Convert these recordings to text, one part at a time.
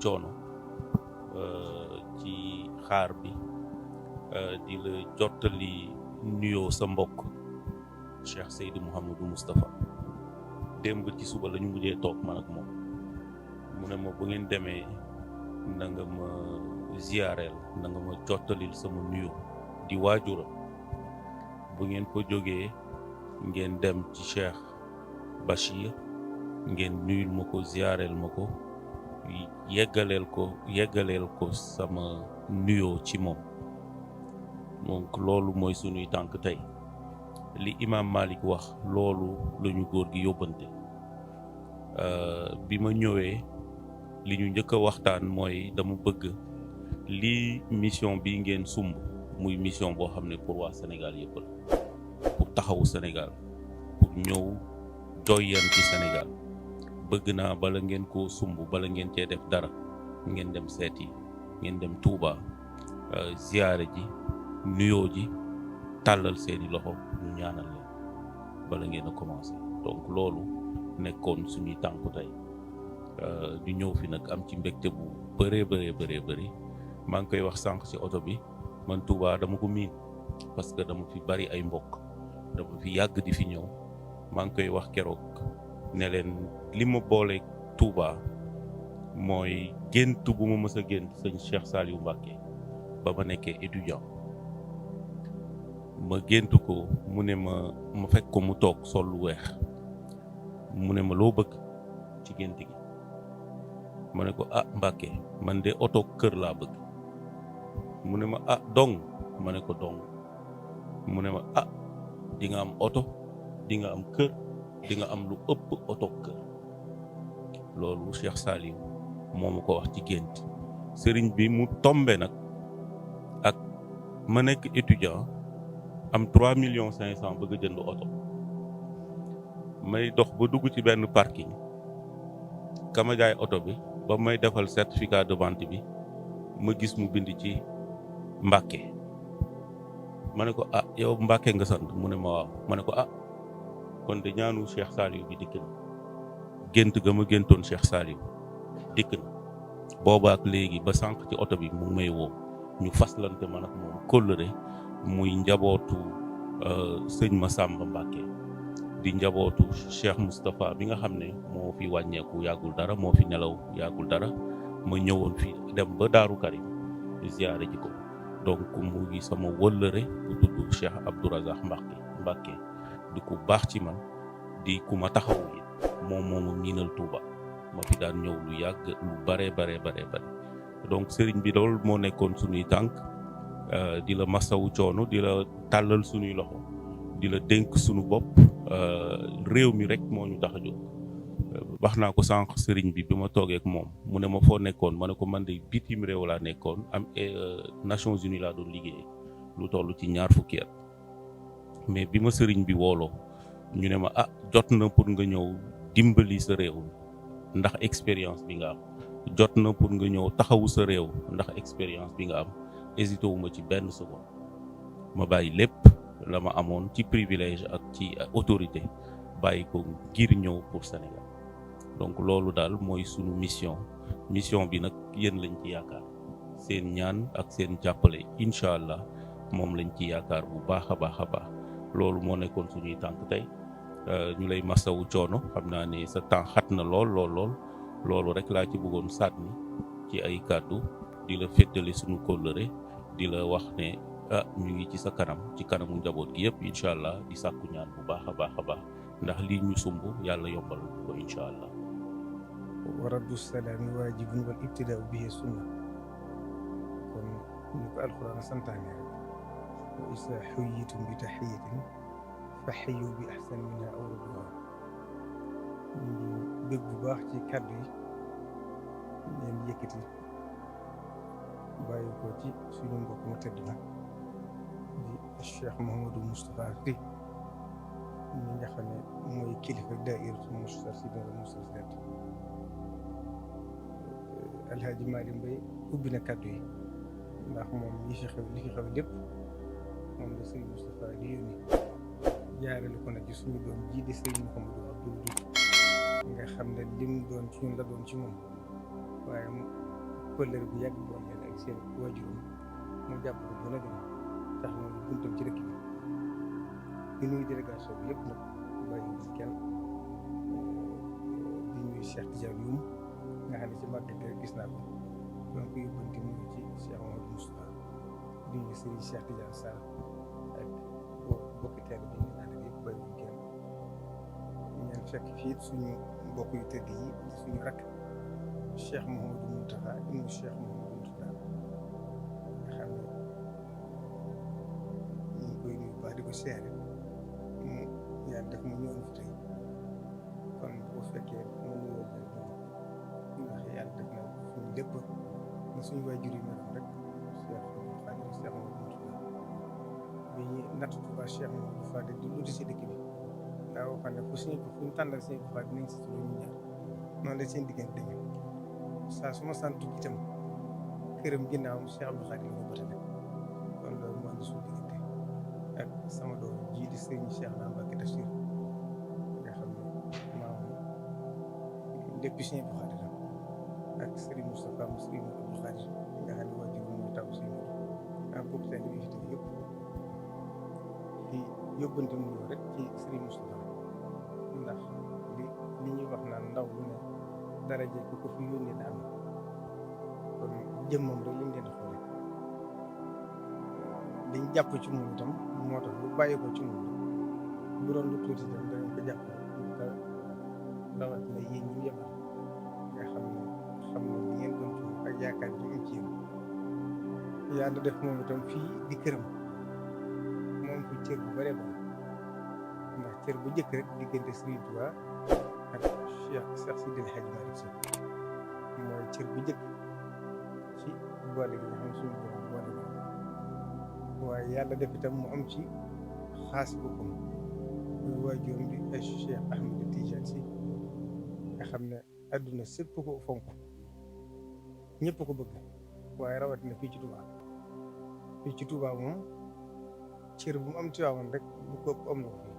coono ci xaar bi di la jottali nuyoo sa mbokk Cheikh Seydou Mouhamadou Moustapha. démb ci suba la ñu mujjee toog man ak moom mu ne ma bu ngeen demee na nga ma ziyaareel na nga ma jottalil sama nuyoo di waajuram bu ngeen ko jógee ngeen dem ci Cheikh Bachir ngeen nuyul ma ko ziyaareel ma ko yeggaleel ko sama nuyoo ci moom. donc loolu mooy sunuy tànk tey li Imam Malik wax loolu la ñu góor gi yóbbante. bi ma ñëwee li ñu njëkk a waxtaan mooy dama bëgg lii mission bi ngeen sumb muy mission boo xam ne pour waa Sénégal yëpp la pour taxawu Sénégal pour ñëw doyanti Sénégal bëgg naa bala ngeen ko sumb bala ngeen cee def dara ngeen dem seeti ngeen dem Touba ziyaare ji nuyoo ji tàllal seeni loxo ñu ñaanal leen bala ngeen a commencé. donc loolu nekkoon suñuy tànku tey di ñëw fi nag am ci mbégte bu bëree maa ngi koy wax sànq ci oto bi man Touba dama ko miin parce que dama fi bari ay mbokk dama fi yàgg di fi ñëw. maa ngi koy wax keroog ne leen li ma boole Touba mooy gént bu ma mës a gént sëñ Cheikh Saliou Mbacké ba ma nekkee étudiant ma géntu ko mu ne ma fekk ko mu toog sol lu weex mu ne ma loo bëgg ci gént gi ma ne ko Mbacké man de oto kër laa bëgg mu ne ma dong ma ne ko dong mu ne ma di nga am oto di nga am kër di nga am lu ëpp oto kër. loolu Cheikh Saliou moo ma ko wax ci gént. sëriñ bi mu tombe nag ak ma nekk étudiant am 3,500,000 bëgg a jënd oto may dox ba dugg ci benn parking kama jaay oto bi ba may defal certificat de vente bi ma gis mu bind ci Mbacké ma ne ko yow Mbacké nga sant mu ne ma waaw ma ne ko kon de ñaanu Cheikh Saliou bi dikk na gént ga ma géntoon Cheikh Saliou dikk na boobaak léegi ba sànq ci oto bi mu may woo ñu faslante man ak moom kóllëre muy njabootu sëñ Massamba Mbacké di njabootu Cheikh Moustapha bi nga xam ne moo fi wàññeeku yàggul dara moo fi nelaw yàggul dara ma ñëwoon fi dem ba Daaru Karim di ziyaare ji ko. donc mu ngi sama wëllëre bu tudd Cheikh Abdourazaq Mbacké di ku baax ci man di ku ma taxawu it moom moomu miinal Touba ma fi daan ñëw lu yàgg lu bare donc sëriñ bi loolu moo nekkoon suñuy tànk di la masawu coono di la tàllal suñuy loxo di la dénk suñu bopp réew mi rek moo ñu tax a jóg. wax naa ko sànq sëriñ bi ma toogee ak moom mu ne ma foo nekkoon ma ne ko man de bitim réew laa nekkoon am Nations Unies laa doon liggéey lu toll ci 20 at mais bi ma sëriñ bi wooloo ñu ne ma jot na pour nga ñëw dimbali sa réew ndax expérience bi nga am jot na pour nga ñëw taxawu sa réew ndax expérience bi nga am hésité wu ma ci benn seconde ma bàyyi lépp la ma amoon ci privilège ak ci autorité bàyyi ko ngir ñëw pour Sénégal. donc loolu daal mooy sunu mission bi nag yéen lañ ci yaakaar seen ñaan ak seen jàppale incha allah moom lañ ci yaakaar bu baax a baax loolu moo nekkoon suñuy tànk tey ñu lay masawu coono xam naa ne sa temps xat na lool loolu rek laa ci bëggoon sànni ci ay kàddu di la féddali suñu kóllëre di la wax ne ñu ngi ci sa kanam ci kanamu njaboot gi yëpp incha allah di sàkku ñaan bu baax a baax ndax lii ñu sumb yàlla yombal ko incha allah. wa raddu salaami waajibun wal ibtidaau bihi sunna kon ñu ko alxuraan santaane rek wa izaa xuyyitum bi taxiyatin fa xayyu bi axsani minhaa aw rudduhaa. ñu ngi bëgg bu baax ci kàddu yi ngeen yëkkati bàyyi ko ci suñu mbokk mu tëdd na di Cheikh Mouhamadou Moustapha Sy ñi nga xam ne mooy kilifa daayiratu Moustarchidina wal Moustarchidaat. Alhaji Malick Mbaye ubbi na kàddu yi ndax moom li fi xew lépp moom la Serigne Moustapha di yónni jaarale ko nag ci suñu doom ji di Serigne Mouhamadou Abdoul Diouf nga xam ne lim doon ci ñun la doon ci moom waaye kóllëre bu yàgg boo leen ak seen waajuram mu jàpp ko gën a gën tax moom buntam ci dëkk bi di nuyu délégation bi yëpp nag bàyyi kenn di nuyu Cheikh Tidiane Youm nga xam ne ci màggal gi rek gis naa ko donc yóbbanti mu ngi ci Cheikh Mamadou Moustapha di nuyu Serigne Cheikh Tidiane Sarr ak bokki teel bi ñu naan yëpp bàyyi kenn ñeen fekk fii suñu mbokk yu tëdd yi di suñu rakk Cheikh Mouhamadou Mountakha ibnu Cheikh Mouhamadou Mountakha nga xam ne ñu ngi koy nuyu baax di ko seere mu yàlla def mu ñëwoon fi tey kon bu fekkee mu nuyoo jël ndax yàlla def na suñu lépp na suñu waajur yi meloon rek Cheikh Fadil Cheikh Mouhamadou Mountakha bi ñu natt Touba Cheikh Mouhamadou Fadil di luti si dëkk bi daa waxoon ne fu ñu tànnal seen Fadil dinañ si suñu ñu ñaar noonu la seen diggante dañu saa su ma sant tukki itam këram ginnaawam Cheikh Abdou Khadir la ko bëtale kon loolu moo andi suñu diggante ak sama doom jii di sëriñ Cheikh naa Mbacke Tafsir nga xam ne maam lépp Cheikh Abdou Khadir ak sëriñ Moustapha mu sëriñ Abdou Khadir nga xam ne waajur mu taw si ñu ak bokk tey li fi yëpp di yóbbante mu rek ci sëriñ Moustapha ndax li ñuy wax naan ndaw lu ne daraje ku ko fi yónnee na am kon jëmmam rek li mu leen di xoole dañ jàpp ci moom itam moo tax lu bàyyi ko ci moom bu doon lu tuuti itam danañ ko jàpp te rawatina yéen ñi yebal nga xam ne li ngeen doon ci moom ak yaakaar bi am ci yéen yàlla def moom itam fii di këram moom fi cër bu bare ba ndax cër bu njëkk rek diggante Serigne Touba ak Cheikh Sidi El Hadji Malick Sy mooy cër bu njëkk ci boole gi nga xam ne suñu borom boole na waaye yàlla def itam mu am ci xaasi boppam muy waajuram di Cheikh Ahmed Tidiane Sy nga xam ne àdduna sépp ko fonk ñëpp ko bëgg waaye rawatina fii ci Touba moom cër bu mu am Tiwaawan rek bu ko ëpp am na ko fii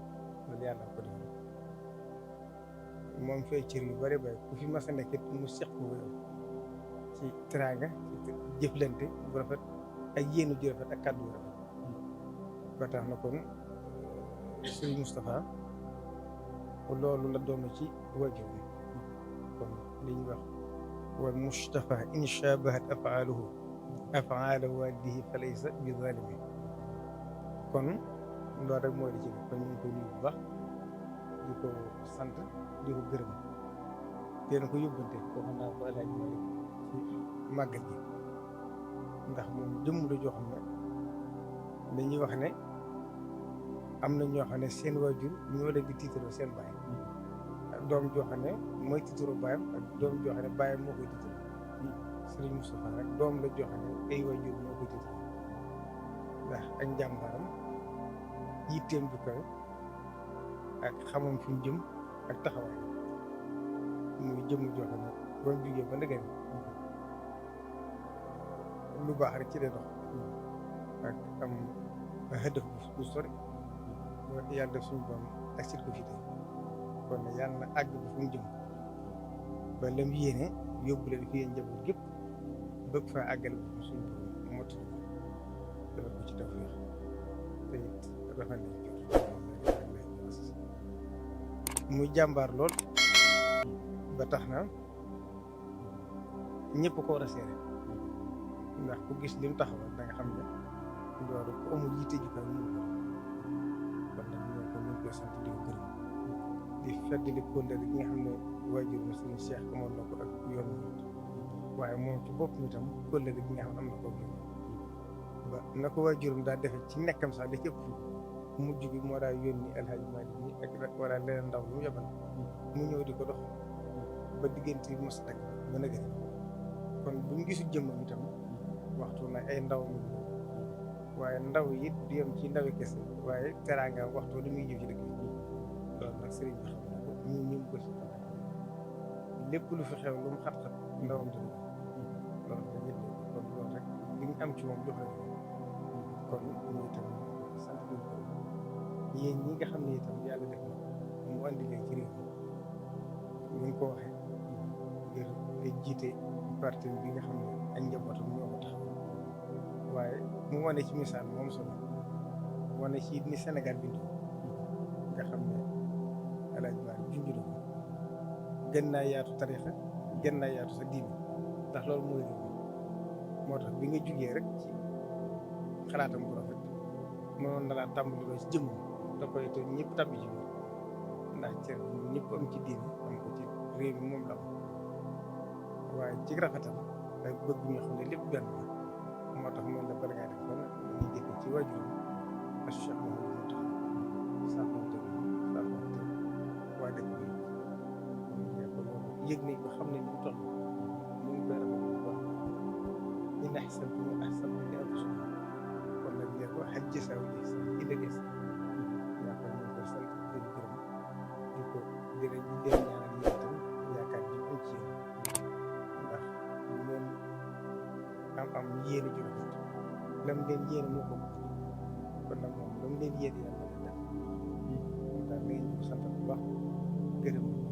loolu yàlla ko def moom fay cër yu bare bare ku fi mas a nekk mu seq ko yow ci teraanga ci jëflante bu rafet ak yéenu ju rafet ak kàddu yu rafet ba tax na kon Serigne Moustapha loolu la doon ci wajur bi kon li ñuy wax wal Mustafa in shabahat afaaluhu afaala walidihi falaysa bi zalimi kon loolu rek mooy li ci kon ñu ngi koy nuyu bu baax di ko sant di ko gërëm dina ko yóbbante ko xam naa ko Alaaji Malick ci màggal gi ndax moom jëmm la joo xam ne dañuy wax ne am na ñoo xam ne seen waajur ñoo leen di tiitaroo seen baay doom joo xam ne mooy tiitaroo baayam ak doom joo xam ne baayam moo koy tiitaroo Serigne Moustapha rek doom la joo xam ne ay waajur moo koy tiitaroo ndax ak njàmbaaram yitteem ju kaw ak xamam fi mu jëm ak taxawaay muy jëm joo xam ne boo jugee ba ndëgën lu baax rek ci de dox ak am hëdëf bu sori yàlla def suñu doom ak sit ko fi tey kon ne yàlla na àgg ba fu mu jëm ba lam yéene yóbbu leen fi yéen njaboot gépp bëgg faa àggale ba suñu doom motti dafa ko ci tawfeex te it rafet nañ muy jàmbaar lool ba tax na ñëpp ko war a seere ndax ku gis lim taxawal da nga xam ne loolu ku amul yitte ju kaw mënu ko kon nag ñu koy sant di ko gërëm di feddali kóllëre gi nga xam ne waajur na Serigne Cheikh amoon na ko ak yoon wi waaye moom ci bopp mi tam kóllëre gi nga xam ne am na ko ba na ko waajuram daa defe ci nekkam sax da ci ëpp mujj bi moo daa yónni El Hadji Malick ñi ak wala leneen ndaw lu mu yebal mu ñëw di ko dox ba diggante bi mos a dagg ba na gën kon bu ñu gisul jëmmam itam waxtu na ay ndaw mi waaye ndaw yi du yem ci ndawi kese waaye teraanga waxtu li muy ñëw ci dëkk bi loolu nag sëriñ bi xam na ko ñu ko ci lépp lu fi xew lu mu xat-xat ndawam dina loolu da ñëpp kon loolu rek li ñu am ci moom jox la kon ñu itam sant nañ ko yéen ñi nga xam ne itam yàlla def na mu andi leen ci réew mi ñu ko waxee ngir nga jiite parti bi nga xam ne ak njabootam ñoo ko taxaw waaye mu wane ci misaal moom solo wane ci ni Sénégal bindoo nga xam ne Alaaji Maalik junj na ko gën naa yaatu tarixa gën naa yaatu sa diine ndax loolu mooy réew mi moo tax bi nga jugee rek ci xalaatam bu rafet mënoon na laa tàmbali loo ci jëmm da koy te ñëpp tàbbi ci biir ndax cër ñëpp am ci diine am ko ci réew mi moom la am waaye ci rafetal ak bëgg ñu xam ne lépp benn la moo tax mën na bala ngaa def dana ñu dégg ci waajur ak Cheikh Mouhamadou Mountakha saafonte waa dëkk bi yëg nañ ko xam ne ñu toll ñu ngi koy rafetlu bu baax in ahsantum ahsantum li anfusikum kon nag nee ko hal jazaa'ul ihsaani illal ihsaan yaakaar ñu koy sant di gërëm di ko di leen ñaanal yéen itam yaakaar ji am ci yéen ndax lu ngeen am yéene ju rafet lam leen yéene moo ko kon nag moom lam leen yéene yàlla na def daal léegi ñu sant bu baax gërëm